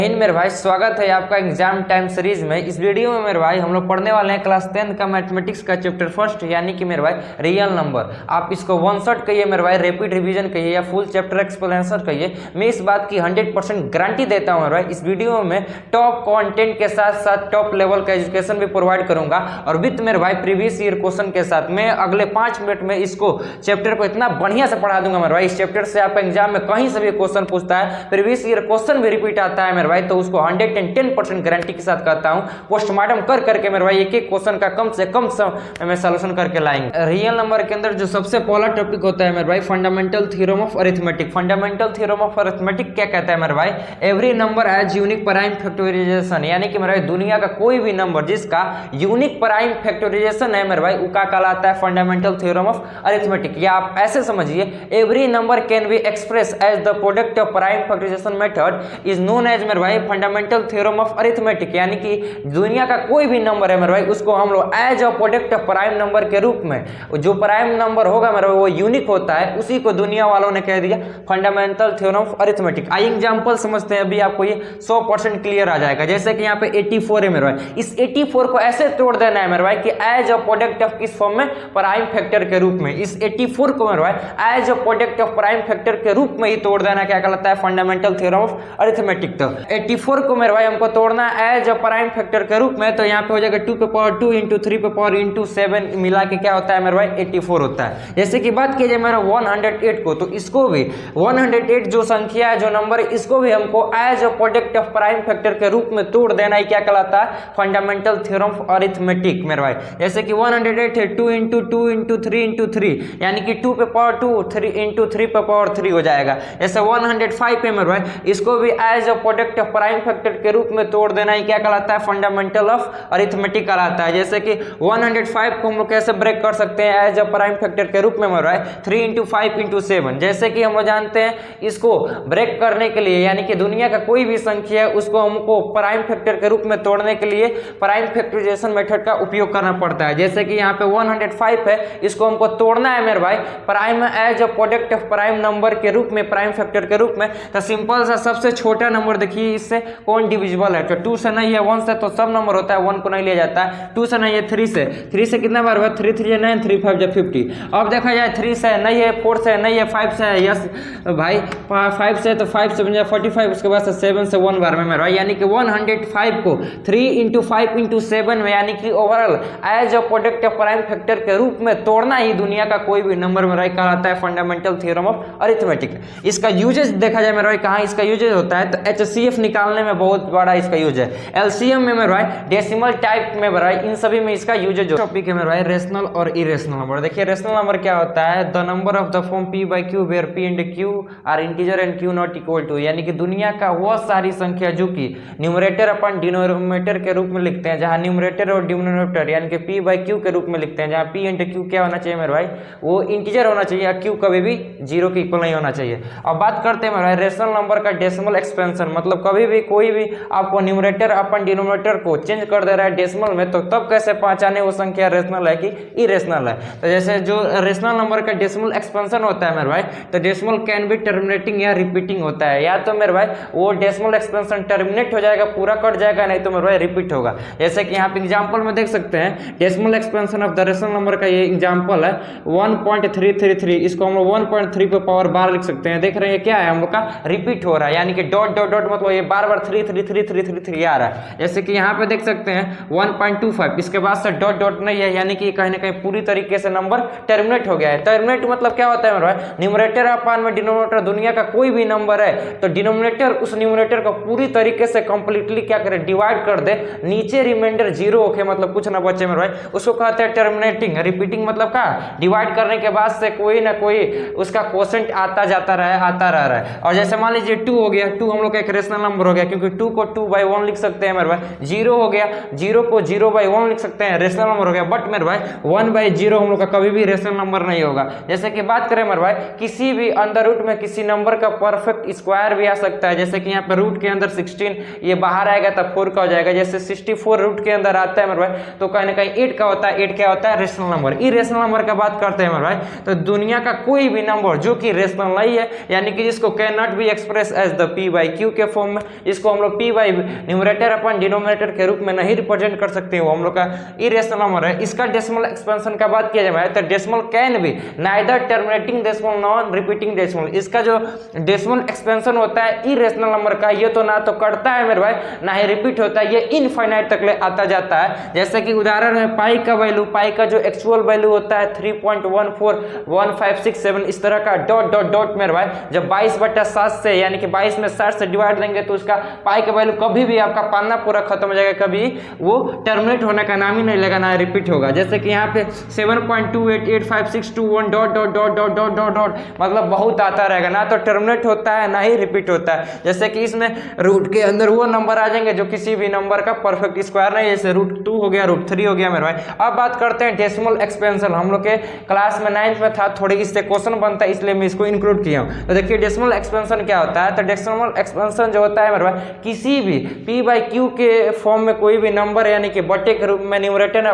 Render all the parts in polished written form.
मेरे भाई स्वागत है आपका एग्जाम टाइम सीरीज में। इस वीडियो में मेरे भाई हम लोग पढ़ने वाले हैं क्लास 10 का मैथमेटिक्स का चैप्टर फर्स्ट, यानी कि मेरे भाई रियल नंबर। आप इसको वन शॉट कहिए मेरे भाई, रैपिड रिवीजन कहिए या फुल चैप्टर एक्सप्लेनेशन कहिए, मैं इस बात की 100% गारंटी देता हूँ मेरे भाई। इस वीडियो में टॉप कंटेंट के साथ साथ टॉप लेवल का एजुकेशन भी प्रोवाइड करूंगा और विथ मेरे भाई प्रीवियस ईयर क्वेश्चन के साथ। मैं अगले 5 मिनट में इसको चैप्टर को इतना बढ़िया से पढ़ा दूंगा मेरे भाई। इस चैप्टर से आपका एग्जाम में कहीं से भी क्वेश्चन पूछता है, प्रीवियस ईयर क्वेश्चन भी रिपीट आता है मेरे भाई, तो उसको 110% गारंटी के साथ कहता हूं पोस्टमार्टम कर करके मेरे भाई एक एक क्वेश्चन का कम से कम समय में सॉल्यूशन करके लाएंगे। रियल नंबर के अंदर जो सबसे पहला टॉपिक होता है मेरे भाई, fundamental theorem of arithmetic. Fundamental theorem of arithmetic क्या कहता है मेरे भाई? Every number has unique prime factorisation, यानी कि मेरे भाई दुनिया का कोई भी नंबर जिसका यूनिक प्राइम फैक्टराइजेशन है मेरे भाई, वो क्या कहलाता है? Fundamental theorem of arithmetic. या आप ऐसे समझिए, every number can be express as the product of prime factorisation method is known as मेरे भाई फंडामेंटल थ्योरम ऑफ अरिथमेटिक। यानी कि दुनिया का कोई भी नंबर है मेरे भाई, उसको हम लोग as a product of prime number के रूप में, जो प्राइम नंबर होगा मेरे भाई वो यूनिक होता है, उसी को दुनिया वालों ने कह दिया fundamental theorem of arithmetic. I example समझते हैं, अभी आपको ये 100% क्लियर आ जाएगा। जैसे कि यहाँ पे 84 है मेरे भाई, इस 84 को ऐसे तोड़ देना है मेरे भाई कि एज अ प्रोडक्ट ऑफ किस फॉर्म में? प्राइम फैक्टर के रूप में। इस 84 को मेरे भाई as a product of prime factor के रूप में ही तोड़ देना क्या कहलाता है? Fundamental theorem of arithmetic. तो 84 को मेरे भाई हमको तोड़ना एज अ प्राइम फैक्टर के रूप में, तो यहाँ पे हो जाएगा 2 पे पावर 2 इंटू 3 पे पावर इंटू 7 मिला के क्या होता है मेरे भाई? 84 होता है। जैसे कि बात की जाए मेरा 108 को, तो इसको भी 108 जो संख्या है, जो नंबर है, इसको भी हमको as a product of prime factor के रूप में तोड़ देना ही क्या कहलाता है? फंडामेंटल थ्योरम ऑफ अरिथमेटिक मेरे भाई। जैसे कि 108 है 2 इंटू 2 इंटू 3 इंटू 3, यानी कि 2 पे पावर 2 3 इंटू 3 पे पावर 3 हो जाएगा। जैसे 105 है मेरे भाई, इसको भी as a product of prime factor के रूप में तोड़ देना ही क्या कहलाता है? फंडामेंटल ऑफ अरिथमेटिक कहलाता है। जैसे कि 105 को हम लोग कैसे ब्रेक कर सकते हैं एज अ प्राइम फैक्टर के रूप में मेरे भाई? 3 इंटू 5 इंटू 7। जैसे कि हम लोग जानते हैं, इसको ब्रेक करने के लिए, यानी कि दुनिया का कोई भी संख्या है उसको हमको प्राइम फैक्टर के रूप में तोड़ने के लिए प्राइम फैक्टराइजेशन मेथड का उपयोग करना पड़ता है। जैसे कि यहाँ पे 105 है, इसको हमको तोड़ना है मेरे भाई prime as a product of prime number के रूप में, प्राइम फैक्टर के रूप में। तो सिंपल सा सबसे छोटा नंबर देखिए, इससे कौन डिविजिबल है? तो 2 से नहीं है, 1 से तो सब नंबर होता है, 1 को नहीं लिया जाता है। 2 से नहीं है, 3 से कितना बार हुआ? 3 3 9, 3 5 50। अब देखा जाए 3 से नहीं है, 4 से नहीं है, 5 से है, यस भाई 5 से, तो 5 से बन जाए 45, उसके बाद से 7 से 1 बार में मेरा, यानी कि 105 को 3 इंटू 5 इंटू 7 में, यानी कि overall as a product of prime factor के रूप में तोड़ना ही दुनिया का कोई भी नंबर मेरा कहलाता है फंडामेंटल थ्योरम ऑफ अरिथमेटिक। इसका यूजेज देखा जाए मेरा भाई, कहाँ इसका यूजेज होता है? तो HCF निकालने में बहुत बड़ा इसका यूज है। LCM में मेरा भाई, डेसिमल टाइप में मेरा भाई, इन सभी में इसका यूजेज। टॉपिक है मेरा भाई रेशनल और इरेशनल नंबर। देखिए रेशनल नंबर क्या होता है? The number of the form P by Q where P and Q are integer and Q not equal to, यानी कि दुनिया का वह सारी संख्या जो कि न्यूमरेटर अपन डिनोमिनेटर के रूप में लिखते हैं, जहां न्यूमरेटर और डिनोमिनेटर यानी कि P by Q के रूप में लिखते हैं, जहां P एंड Q क्या होना चाहिए मेरे भाई? वो इंटीजर होना चाहिए, या Q कभी भी 0 के इक्वल नहीं होना चाहिए। अब बात करते हैं मेरे भाई रेशनल नंबर का डेसिमल एक्सपेंशन, मतलब कभी भी कोई भी आपको न्यूमरेटर अपन डिनोमिनेटर को चेंज कर दे रहा है डेसिमल में, तो तब कैसे पहचाने वो संख्या रेशनल है कि इरेशनल है? तो जैसे जो रेशनल नंबर का डेसिमल एक्सपेंशन होता है मेरे भाई, तो डेसिमल कैन बी टर्मिनेटिंग या रिपीटिंग होता है। या तो मेरे भाई वो डेसिमल एक्सपेंशन टर्मिनेट हो जाएगा, पूरा कट जाएगा, नहीं तो मेरे भाई रिपीट होगा। जैसे कि यहाँ पे एग्जाम्पल में देख सकते हैं, decimal expansion of the rational number का ये एग्जाम्पल है 1.333। इसको हम लोग 1.3 पे पावर बार लिख सकते हैं। देख रहे हैं क्या है? हम लोग का रिपीट हो रहा है, यानी कि डॉट डॉट डॉट, मतलब ये बार बार 3 3 3 3 3 3 आ रहा है। जैसे कि यहाँ पे देख सकते हैं 1.25, इसके बाद से डॉट डॉट नहीं है, यानी कि कहीं ना कहीं पूरी तरीके से नंबर टर्मिनेट हो गया है। टर्मिनेट मतलब क्या होता है मेरे भाई? न्यूमरेटर अपान में डिनोमिनेटर, दुनिया का कोई भी नंबर है तो डिनोमिनेटर उस न्यूमरेटर को पूरी तरीके से कंप्लीटली क्या करे? डिवाइड कर दे, नीचे रिमाइंडर 0 होके, मतलब कुछ ना बचे मेरे भाई, उसको कहते हैं टर्मिनेटिंग। रिपीटिंग मतलब क्या? डिवाइड करने के बाद से कोई ना कोई उसका क्वोशेंट आता जाता रहा है, आता रह रहा है। और जैसे मान लीजिए 2 हो गया, 2 हम लोग का एक रेशनल नंबर हो गया, क्योंकि 2 को 2/1 लिख सकते हैं मेरे भाई। 0 हो गया, 0 को 0/1 लिख सकते हैं, रेशनल नंबर हो गया। बट मेरे भाई 1/0 हम लोग का कभी भी रेशनल नंबर नहीं होगा। जैसे कि बात करें मेरे भाई, किसी भी अंडर रूट में किसी नंबर का परफेक्ट स्क्वायर भी आ सकता है। जैसे कि यहाँ पे रूट के अंदर 16, ये बाहर आएगा तब 4 का हो जाएगा। जैसे 64 रूट के अंदर आता है मेरे भाई, तो कहीं ना कहीं 8 का होता है। 8 क्या होता है? Rational number. इरेशनल नंबर का बात करते हैं मेरे भाई, तो दुनिया का कोई भी नंबर जो कि रेशनल नहीं है, यानी कि जिसको can not be express as the P by Q के फॉर्म फॉर्म में, इसको हम लोग p by numerator upon denominator के रूप में नहीं रिप्रेजेंट कर सकते, वो हम लोग का इरेशनल नंबर है। इसका डेसिमल एक्सपेंशन का बात किया जाए तो decimal can be neither terminating decimal non repeating decimal. इसका जो डेसिमल एक्सपेंशन होता है इरेशनल नंबर का, ये तो ना तो कटता है मेरे भाई ना ही रिपीट होता है, ये इनफाइनाइट तक ले आता जाता है। जैसे कि उदाहरण है पाई का वैल्यू, पाई का जो एक्चुअल वैल्यू होता है 3.141567, इस तरह का डॉट डॉट डॉट मेरे भाई जब 22/7 से यानी कि 22 में 60 से डिवाइड देंगे तो उसका पाई का वैल्यू कभी भी आपका पाना पूरा खत्म हो जाएगा, कभी वो टर्मिनेट होने का नाम ही नहीं लेगा, ना रिपीट होगा। जैसे कि यहाँ पे 7.288561 dot dot dot dot dot dot dot मतलब बहुत आता रहेगा, ना तो टर्मिनेट होता है ना ही रिपीट होता है। जैसे कि इसमें रूट के अंदर वो नंबर आ जाएंगे जो किसी भी नंबर का परफेक्ट स्क्वायर नहीं, जैसे √2 हो गया, √3 हो गया मेरे भाई। अब बात करते हैं डेसिमल एक्सपेंशन, हम लोग के क्लास में 9th में था, थोड़ी इससे क्वेश्चन बनता है इसलिए मैं इसको इंक्लूड किया हूँ। तो देखिए डेसिमल एक्सपेंशन क्या होता है, तो डेसिमल एक्सपेंशन जो होता है मेरे भाई किसी भी p/q के फॉर्म में कोई भी नंबर यानी कि बटे के रूप में न्यूमरेटर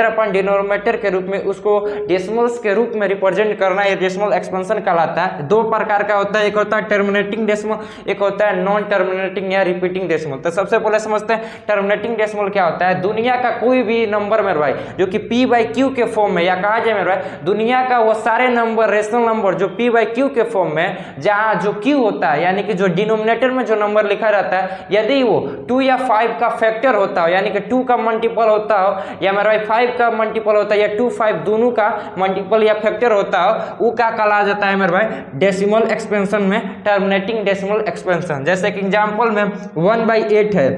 अपन डिनोमिनेटर के रूप में उसको डेसिमल्स के रूप में रिप्रेजेंट करना, ये डेसिमल एक्सपेंशन कहलाता है। दो प्रकार का होता है, एक होता है टर्मिनेटिंग डेसिमल, एक होता है नॉन टर्मिनेटिंग या रिपीटिंग डेसिमल। तो सबसे पहले समझते हैं टर्मिनेटिंग डेसिमल क्या होता है। दुनिया का कोई भी नंबर मेरे भाई जो कि p/q के फॉर्म में, या कहा जाए मेरे भाई दुनिया का वो सारे नंबर रेशनल नंबर जो p/q के फॉर्म में, जहाँ जो q होता है यानी कि जो डिनोमिनेटर में जो नंबर लिखा रहता है, यदि वो 2 या 5 का फैक्टर होता हो यानी कि 2 का मल्टीपल होता हो या मेरे भाई 5 का मल्टीपल होता है या 2 5 दोनों का मल्टीपल या फैक्टर होता हो, वो क्या कहा जाता है मेरे भाई डेसिमल एक्सपेंशन में टर्मिनेटिंग डेसिमल एक्सपेंशन। जैसे कि एग्जांपल में 1/8 है,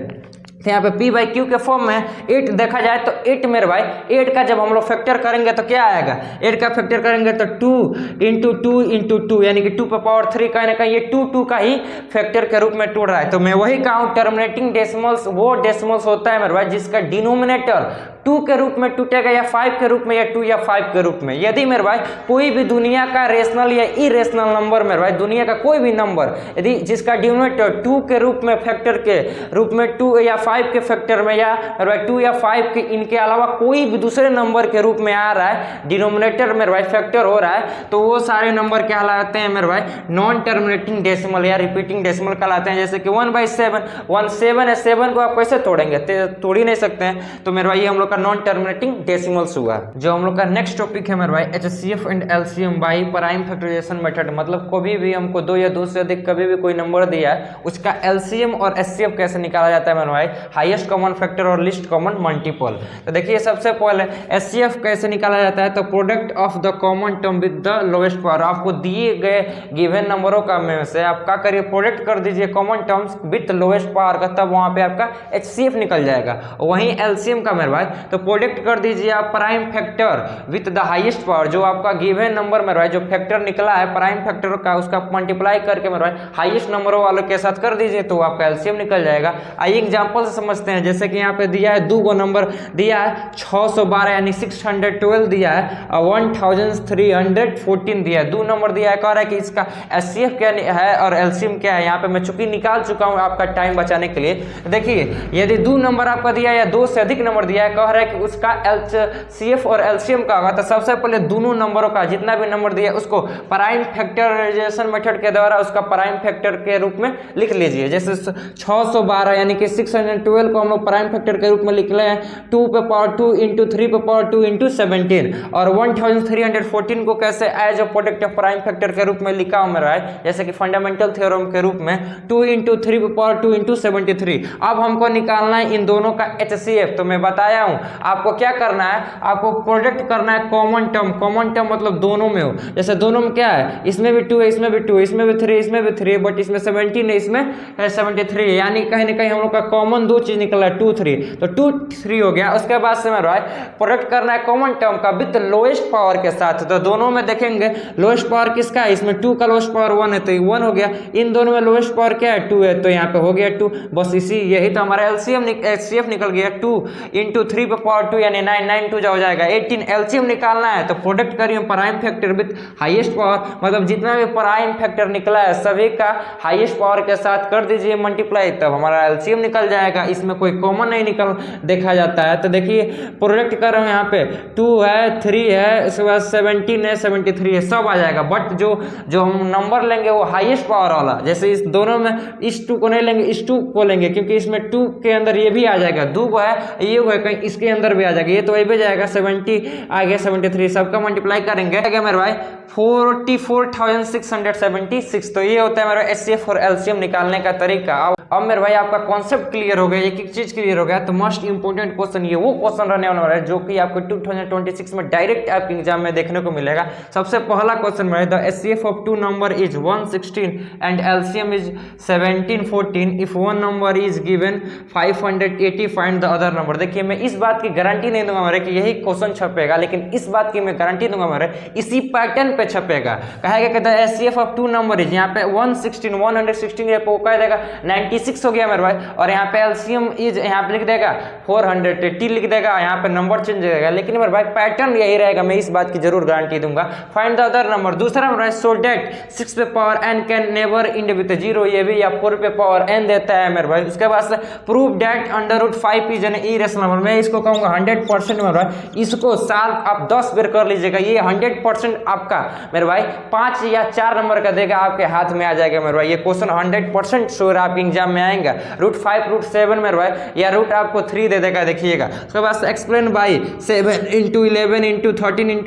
तो यहाँ पे p/q के फॉर्म में 8 देखा जाए तो 8 मेरे भाई 8 का जब हम लोग फैक्टर करेंगे तो क्या आएगा, 8 का फैक्टर करेंगे तो 2 × 2 × 2 यानी कि 2 पावर 3 कहीं ना कहीं ये 2 का ही फैक्टर के रूप में टूट रहा है। तो मैं वही कहूँ टर्मिनेटिंग डेसिमल्स वो डेसिमल्स होता है मेरे भाई जिसका डिनोमिनेटर 2 के रूप में टूटेगा या 5 के रूप में या 2 या 5 के रूप में। यदि मेरे भाई कोई भी दुनिया का रेशनल या इरेशनल नंबर मेरे भाई दुनिया का कोई भी नंबर यदि जिसका डिनोमिनेटर 2 के रूप में फैक्टर के रूप में 2 या 5 के फैक्टर में या मेरे भाई 2 या 5 के इनके अलावा कोई भी दूसरे नंबर के रूप में आ रहा है, डिनोमिनेटर मेरे भाई फैक्टर हो रहा है, तो वो सारे नंबर क्या कहलाते हैं मेरे भाई नॉन टर्मिनेटिंग डेसिमल या रिपीटिंग डेसिमल कहलाते हैं। जैसे कि 1/7 17 है, 7 को आप कैसे तोड़ेंगे, तोड़ ही नहीं सकते हैं, तो मेरे भाई ये हम लोग नॉन टर्मिनेटिंग डेसिमल्स हुआ। जो हम लोग का नेक्स्ट टॉपिक है मेरे भाई HCF and LCM by prime factorisation method, मतलब कभी भी हमको 2 या 2 से अधिक कभी भी कोई नंबर दिया है उसका LCM और HCF कैसे निकाला जाता है मेरे भाई, हाईएस्ट कॉमन फैक्टर और लिस्ट कॉमन मल्टीपल। तो देखिए सबसे पहले HCF कैसे निकाला जाता है, तो product of the common term with the lowest power. आपको दिए गए गिवन नंबरों का में से आप क्या करिए प्रोडक्ट कर दीजिए common terms with lowest power का, तब वहां पे आपका HCF निकल जाएगा। वहीं LCM का मेरे भाई तो प्रोडक्ट कर दीजिए आप prime factor with the highest power, जो आपका गिवन नंबर मेरे भाई जो फैक्टर निकला है प्राइम फैक्टर का उसका मल्टीप्लाई करके मेरे भाई हाईएस्ट नंबरों वालों के साथ कर दीजिए तो आपका एलसीएम निकल जाएगा। आइए एग्जांपल से समझते हैं। जैसे कि यहाँ पे दिया है 2 नंबर दिया है 612 यानी 612 दिया है और 1314 दिया है, 2 नंबर दिया है, कह रहा है कि इसका एचसीएफ क्या है और एलसीएम क्या है। यहाँ पे मैं चूंकि निकाल चुका हूँ आपका टाइम बचाने के लिए। देखिए यदि 2 नंबर आपका दिया है या 2 से अधिक नंबर दिया है, कह रहा है कि उसका एचसीएफ और एलसीएम का होगा, तो सबसे पहले दोनों नंबरों का जितना भी नंबर दिया है उसको प्राइम फैक्टराइजेशन मेथड के द्वारा उसका प्राइम फैक्टर के रूप में लिख लीजिए। जैसे 612 यानी कि 612 को हम लोग प्राइम फैक्टर के रूप में लिख रहे हैं 2 पे पावर 2 इंटू 3 पे पावर 2 इंटू 17 और 1314 को कैसे as a product of prime factor के रूप में लिखा हो मेरा है, जैसे कि फंडामेंटल थ्योरम के रूप में 2 इंटू 3 पे पावर 2 इंटू 73। अब हमको निकालना है इन दोनों का एचसीएफ। तो मैं बताया हूं आपको क्या करना है, आपको प्रोडक्ट करना है कॉमन टर्म। कॉमन टर्म मतलब दोनों में हो, जैसे दोनों में क्या है, इसमें भी 2 है, इसमें भी 2, इसमें भी 3, इसमें भी 3, बट इसमें 17 है, इसमें 73, यानी कहीं ना कहीं हम लोग का कॉमन 2 चीज निकला 2 3, तो 2 3 हो गया। उसके बाद से मेरा प्रोडक्ट करना है कॉमन टर्म का विद लोएस्ट पावर के साथ। तो दोनों में देखेंगे लोएस्ट पावर किसका है, इसमें 2 का लोएस्ट पावर 1 है तो 1 हो गया, इन दोनों में लोएस्ट पावर क्या है 2 है तो यहाँ पे हो गया 2। बस इसी यही तो हमारा एलसीएम एचसीएफ निकल गया 2 इंटू 3 पे पावर 2 यानी 9 9 2 हो जाएगा 18। एलसीएम निकालना है तो प्रोडक्ट करिए prime factor with highest power, मतलब जितना भी प्राइम फैक्टर निकला है सभी का हाईएस्ट पावर के साथ कर दीजिए मल्टीप्लाई, तब हमारा एलसीएम निकल जाएगा। जाएगा, इसमें कोई कॉमन नहीं निकल देखा जाता है। तो देखिए प्रोडक्ट कर रहे हैं यहाँ पे 2 है, 3 है, इसके बाद 17 है, 73 है, सब आ जाएगा। बट जो हम नंबर लेंगे वो हाईएस्ट पावर वाला, जैसे इस दोनों में इस 2 को नहीं लेंगे, इस 2 को लेंगे, क्योंकि इसमें 2 के अंदर ये भी आ जाएगा, 2 को है, ये है, कहीं इसके अंदर भी आ जाएगा, ये तो ये भी जाएगा 70 आ गया, 73 सबका मल्टीप्लाई करेंगे मेरे भाई 44,676। तो ये होता है मेरा एचसीएफ और एलसीएम निकालने का तरीका। अब मेरे भाई आपका कॉन्सेप्ट क्लियर हो गया, एक एक चीज क्लियर हो गया। तो मोस्ट इंपोर्टेंट क्वेश्चन ये वो क्वेश्चन रहने वाला है जो कि आपको 2026 में डायरेक्ट आपके एग्जाम में देखने को मिलेगा। सबसे पहला क्वेश्चन मेरा the HCF of 2 number is 116 and LCM is 1714 if one number is given 580 find the other number. देखिए मैं इस बात की गारंटी नहीं दूंगा मेरे कि यही क्वेश्चन छपेगा, लेकिन इस बात की मैं गारंटी दूंगा मेरे इसी पैटर्न पे छपेगा। कहेगा कि the HCF of 2 number is, यहाँ पे 116 को कह देगा 96 हो गया मेरे भाई, और यहाँ पे एलसीएम इज यहाँ पे लिख देगा 480 लिख देगा, यहाँ पे नंबर चेंज हो जाएगा। लेकिन मेरे भाई पैटर्न यही रहेगा, मैं इस बात की जरूर गारंटी दूंगा। फाइंड द अदर नंबर, दूसरा मेरा सो डेट 6 पे power n can never and with 0, ये भी या 4 पे पावर n देता है मेरे भाई। उसके बाद से prove that √5 is an irrational number, मैं इसको कहूंगा 100% मेरे भाई, इसको साल आप 10 बार कर लीजिएगा, ये 100% आपका मेरे भाई 5 या 4 नंबर का देगा, आपके हाथ में आ जाएगा मेरे भाई। ये क्वेश्चन 100% श्योर आपके एग्जाम में आएगा। √5 √7 मेरे भाई, या रूट आपको 3 दे देगा, देखिएगा। उसके बाद explain by 7 × 11 × 13 ×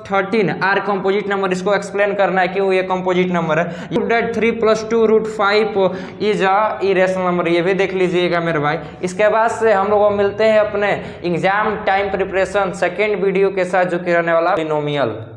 +13 are composite number, इसको एक्सप्लेन करना है क्यों ये कंपोजिट नंबर है। 3 + 2 √5 इज अ इरेशनल नंबर, ये भी देख लीजिएगा मेरे भाई। इसके बाद से हम लोग मिलते हैं अपने exam time preparation second video के साथ, जो कि रहने वाला बिनोमियल।